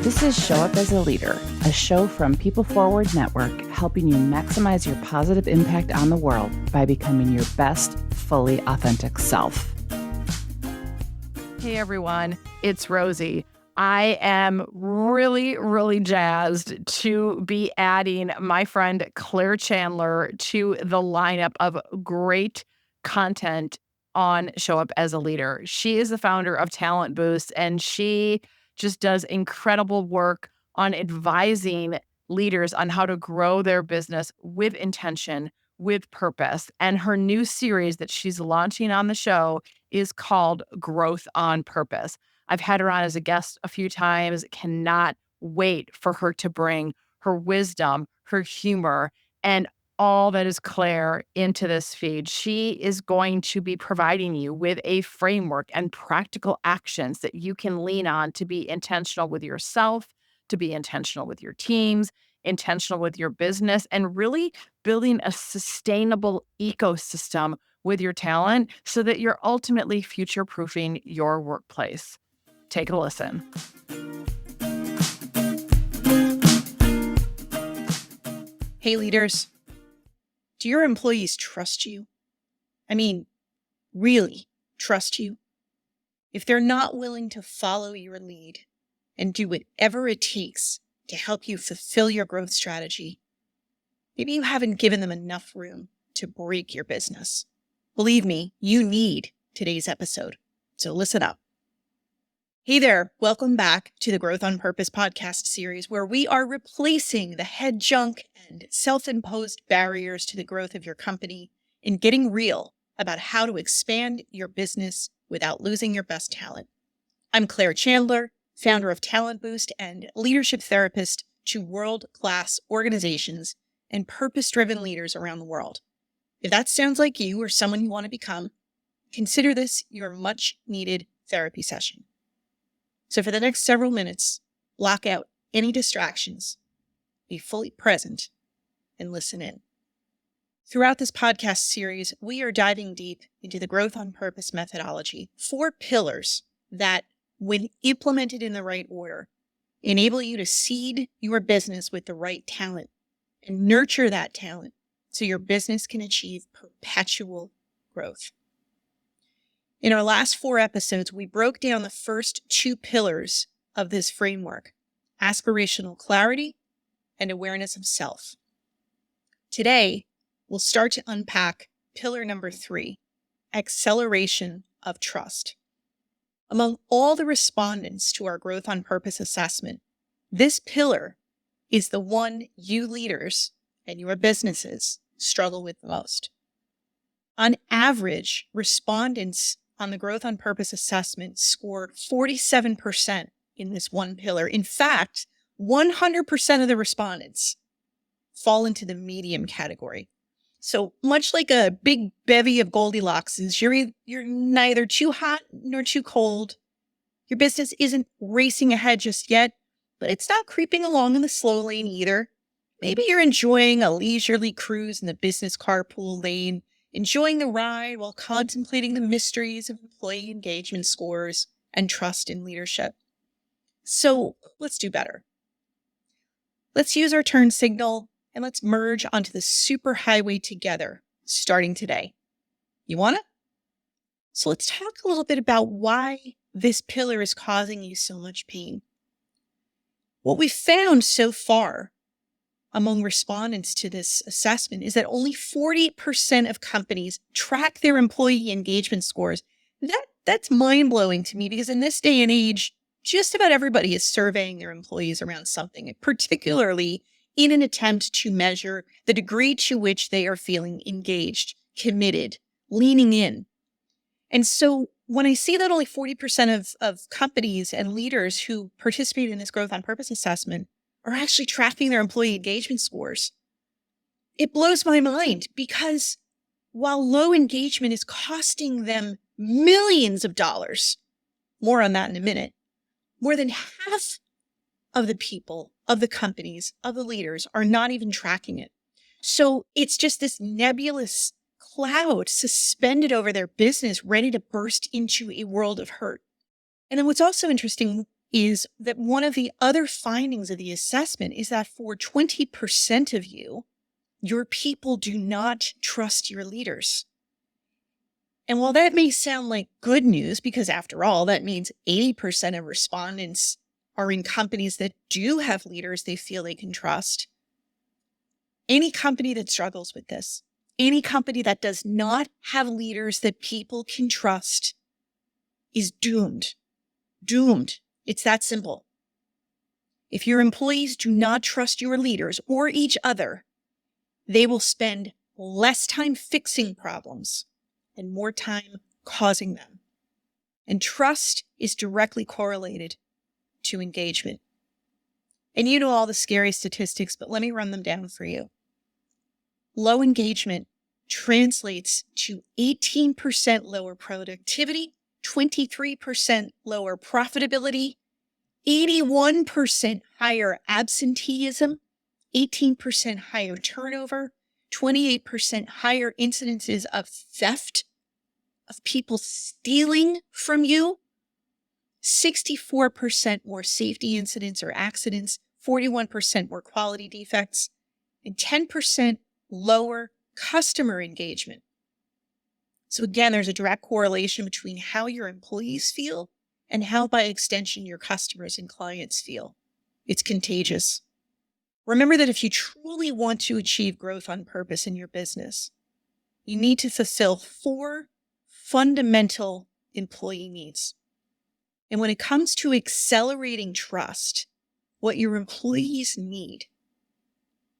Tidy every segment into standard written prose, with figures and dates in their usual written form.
This is Show Up as a Leader, a show from PeopleForward Network, helping you maximize your positive impact on the world by becoming your best, fully authentic self. Hey everyone, it's Rosie. I am really jazzed to be adding my friend Claire Chandler to the lineup of great content on Show Up as a Leader. She is the founder of Talent Boost, and she just does incredible work on advising leaders on how to grow their business with intention, with purpose. And her new series that she's launching on the show is called Growth on Purpose. I've had her on as a guest a few times, cannot wait for her to bring her wisdom, her humor, and all that is Claire into this feed. She is going to be providing you with a framework and practical actions that you can lean on to be intentional with yourself, to be intentional with your teams, intentional with your business, and really building a sustainable ecosystem with your talent so that you're ultimately future-proofing your workplace. Take a listen. Hey leaders, do your employees trust you? I mean, really trust you? If they're not willing to follow your lead and do whatever it takes to help you fulfill your growth strategy, maybe you haven't given them enough room to break your business. Believe me, you need today's episode, so listen up. Hey there, welcome back to the Growth on Purpose podcast series, where we are replacing the head junk and self-imposed barriers to the growth of your company and getting real about how to expand your business without losing your best talent. I'm Claire Chandler, founder of Talent Boost and leadership therapist to world-class organizations and purpose-driven leaders around the world. If that sounds like you or someone you want to become, consider this your much-needed therapy session. So for the next several minutes, block out any distractions, be fully present, and listen in. Throughout this podcast series, we are diving deep into the Growth on Purpose methodology, 4 pillars that, when implemented in the right order, enable you to seed your business with the right talent and nurture that talent so your business can achieve perpetual growth. In our last 4 episodes, we broke down the first 2 pillars of this framework: aspirational clarity and awareness of self. Today, we'll start to unpack pillar number 3, acceleration of trust. Among all the respondents to our Growth on Purpose assessment, this pillar is the one you leaders and your businesses struggle with the most. On average, respondents on the Growth on Purpose assessment score 47% in this one pillar. In fact, 100% of the respondents fall into the medium category. So much like a big bevy of Goldilockses, you're neither too hot nor too cold. Your business isn't racing ahead just yet, but it's not creeping along in the slow lane either. Maybe you're enjoying a leisurely cruise in the business carpool lane, enjoying the ride while contemplating the mysteries of employee engagement scores and trust in leadership. So let's do better. Let's use our turn signal and let's merge onto the superhighway together, starting today. You want it? So let's talk a little bit about why this pillar is causing you so much pain. What we've found so far among respondents to this assessment is that only 40% of companies track their employee engagement scores. That's mind-blowing to me, because in this day and age, just about everybody is surveying their employees around something, particularly in an attempt to measure the degree to which they are feeling engaged, committed, leaning in. And so when I see that only 40% of companies and leaders who participate in this Growth on Purpose assessment are actually tracking their employee engagement scores, it blows my mind, because while low engagement is costing them millions of dollars, more on that in a minute, more than half of the people, of the companies, of the leaders are not even tracking it. So it's just this nebulous cloud suspended over their business, ready to burst into a world of hurt. And then what's also interesting, is that one of the other findings of the assessment is that for 20% of you, your people do not trust your leaders. And while that may sound like good news, because after all, that means 80% of respondents are in companies that do have leaders they feel they can trust, any company that struggles with this, any company that does not have leaders that people can trust is doomed. Doomed. It's that simple. If your employees do not trust your leaders or each other, they will spend less time fixing problems and more time causing them. And trust is directly correlated to engagement. And you know all the scary statistics, but let me run them down for you. Low engagement translates to 18% lower productivity, 23% lower profitability, 81% higher absenteeism, 18% higher turnover, 28% higher incidences of theft, of people stealing from you, 64% more safety incidents or accidents, 41% more quality defects, and 10% lower customer engagement. So again, there's a direct correlation between how your employees feel and how, by extension, your customers and clients feel. It's contagious. Remember that if you truly want to achieve growth on purpose in your business, you need to fulfill 4 fundamental employee needs. And when it comes to accelerating trust, what your employees need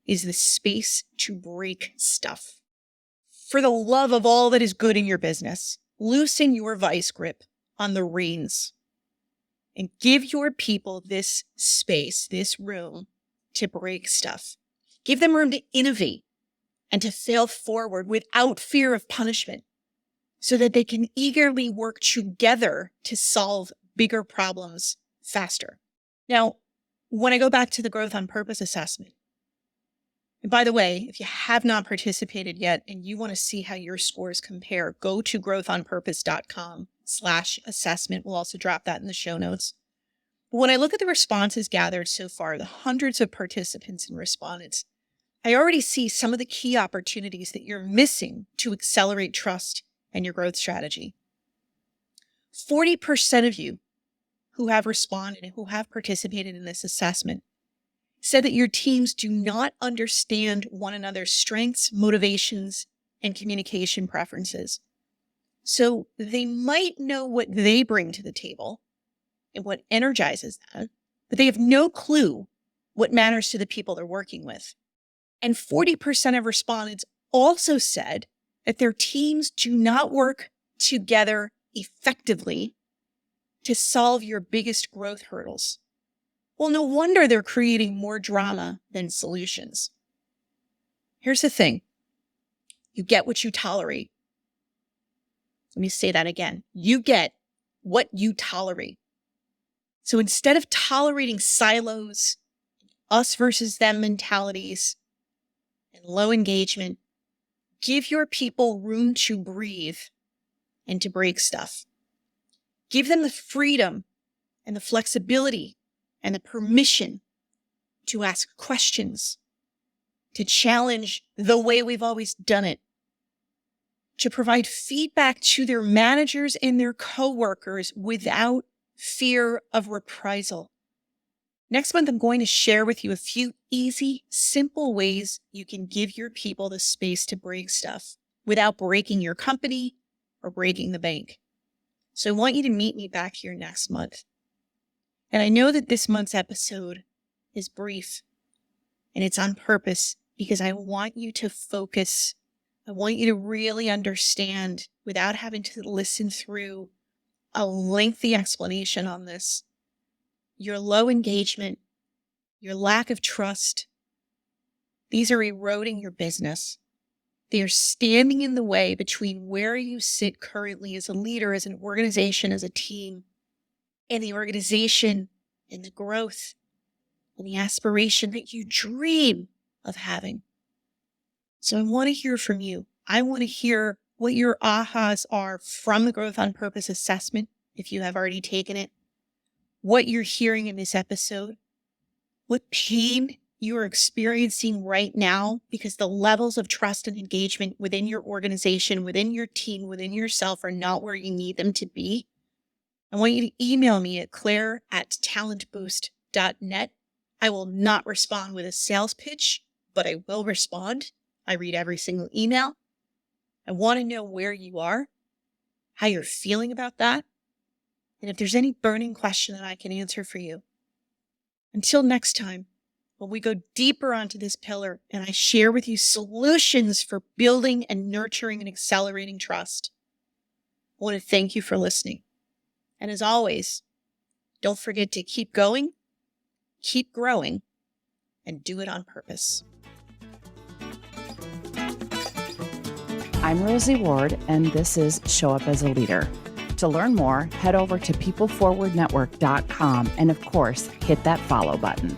is the space to break stuff. For the love of all that is good in your business, loosen your vice grip on the reins and give your people this space, this room to break stuff. Give them room to innovate and to fail forward without fear of punishment so that they can eagerly work together to solve bigger problems faster. Now, when I go back to the Growth on Purpose assessment, and by the way, if you have not participated yet and you want to see how your scores compare, go to growthonpurpose.com/assessment. We'll also drop that in the show notes. But when I look at the responses gathered so far, the hundreds of participants and respondents, I already see some of the key opportunities that you're missing to accelerate trust and your growth strategy. 40% of you who have responded and who have participated in this assessment said that your teams do not understand one another's strengths, motivations, and communication preferences. So they might know what they bring to the table and what energizes them, but they have no clue what matters to the people they're working with. And 40% of respondents also said that their teams do not work together effectively to solve your biggest growth hurdles. Well, no wonder they're creating more drama than solutions. Here's the thing. You get what you tolerate. Let me say that again. You get what you tolerate. So instead of tolerating silos, us versus them mentalities, and low engagement, give your people room to breathe and to break stuff. Give them the freedom and the flexibility and the permission to ask questions, to challenge the way we've always done it, to provide feedback to their managers and their coworkers without fear of reprisal. Next month, I'm going to share with you a few easy, simple ways you can give your people the space to break stuff without breaking your company or breaking the bank. So I want you to meet me back here next month. And I know that this month's episode is brief and it's on purpose because I want you to focus. I want you to really understand without having to listen through a lengthy explanation on this. Your low engagement, your lack of trust, these are eroding your business. They are standing in the way between where you sit currently as a leader, as an organization, as a team, and the organization and the growth and the aspiration that you dream of having. So I want to hear from you. I want to hear what your ahas are from the Growth on Purpose assessment, if you have already taken it. what you're hearing in this episode, what pain you are experiencing right now because the levels of trust and engagement within your organization, within your team, within yourself are not where you need them to be. I want you to email me at claire@talentboost.net. I will not respond with a sales pitch, but I will respond. I read every single email. I want to know where you are, how you're feeling about that, and if there's any burning question that I can answer for you. Until next time, when we go deeper onto this pillar and I share with you solutions for building and nurturing and accelerating trust, I want to thank you for listening. And as always, don't forget to keep going, keep growing, and do it on purpose. I'm Rosie Ward, and this is Show Up as a Leader. To learn more, head over to PeopleForwardNetwork.com and, of course, hit that follow button.